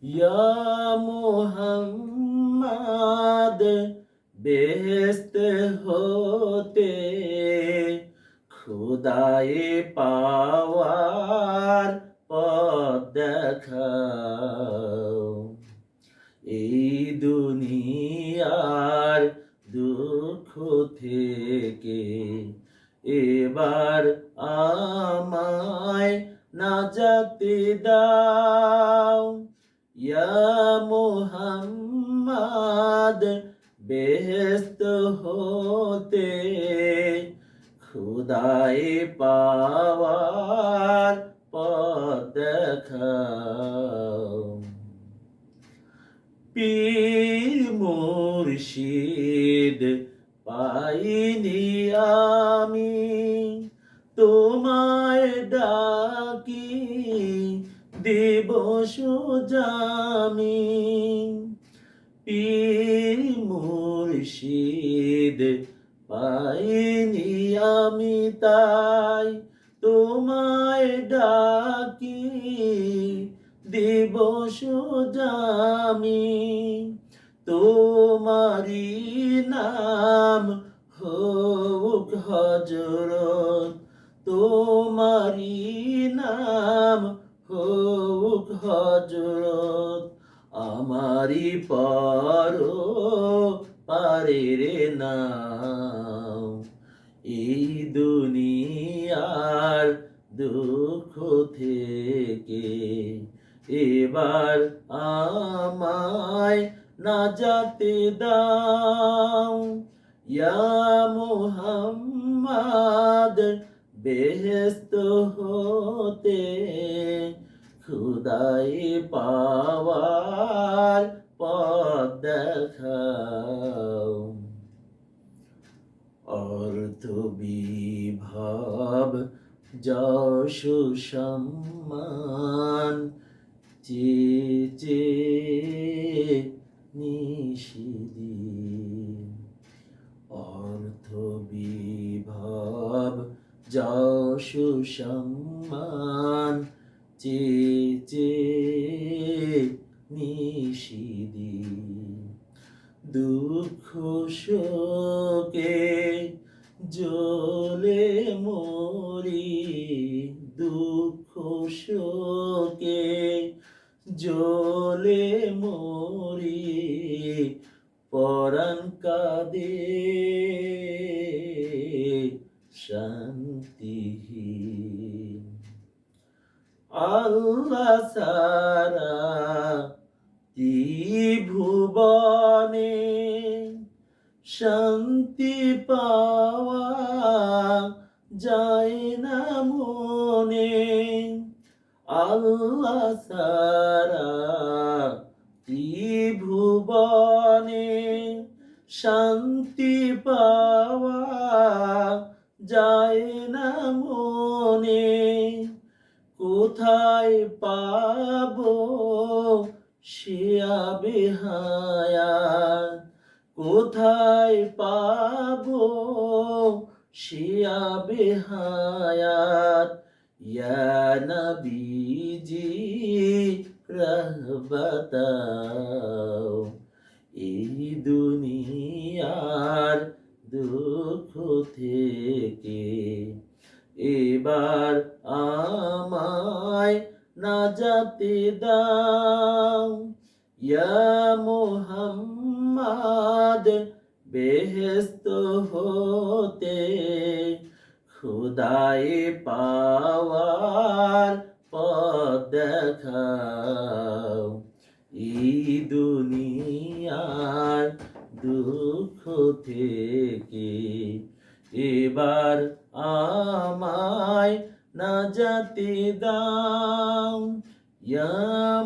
ইয়া মুহাম্মাদ বেহেশত হতে খুদায়ে পাওয়ার পথ দেখাও। এই দুনিয়ার দুঃখ থেকে এবার আমায় নাজাতে দাও। ইয়া মুহাম্মাদ বেহেশত হতে খুদায়ে পাওয়ার পথ দেখাও। পীর মুর্শিদ পাইনি আমি, তোমায় ডাকি দেব সোজামি। পীর মুর্শিদ পাইনি আমি, তাই তোমায় ডাকি দেব সোজামি। তোমারি নাম হোক হযরত, তোমারি নাম হোক হযরত, আমারি পর পারের নাম। এই দুনিয়ার দুঃখ থেকে এবার আমায় নাজাতে দাও। ইয়া মুহাম্মাদ বেহেশত হতে খুদায়ে পাওয়ার পথ দেখাও। অর্থ বিভব যশ সম্মান চেয়ে নিশিদিন। অর্থ বিভব যশ সম্মান চেয়ে নিশিদিন। দুঃখ শোকে জ্বলে মরি, দুঃখ শোকে জ্বলে মরি, পরাণ কাঁদে শান্তিহীন। আল্লাহ ছাড়া ত্রিভুবনে শান্তি পাওয়া যায় না মনে। আল্লাহ ছাড়া ত্রিভুবনে শান্তি পাওয়া যায় না মনে। কোথায় পাবো সে আবে হায়াত, কোথায় পাবো সে আবে হায়াত। ইয়া নবীজি রহমতাও। এই দুনিয়ার দুঃখ থেকে এবার আমায় নাজাতে দাও। ইয়া মুহাম্মাদ বেহেশত হতে খুদায়ে পাওয়ার পথ দেখাও। এই দুনিয়ার দুঃখ থেকে এবার আমায় নাজাতে দাও। ইয়া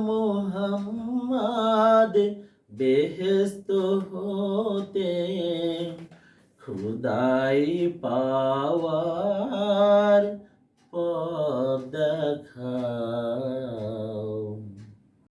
মুহাম্মাদ বেহেশত হতে খুদায়ে পাওয়ার পথ দেখাও।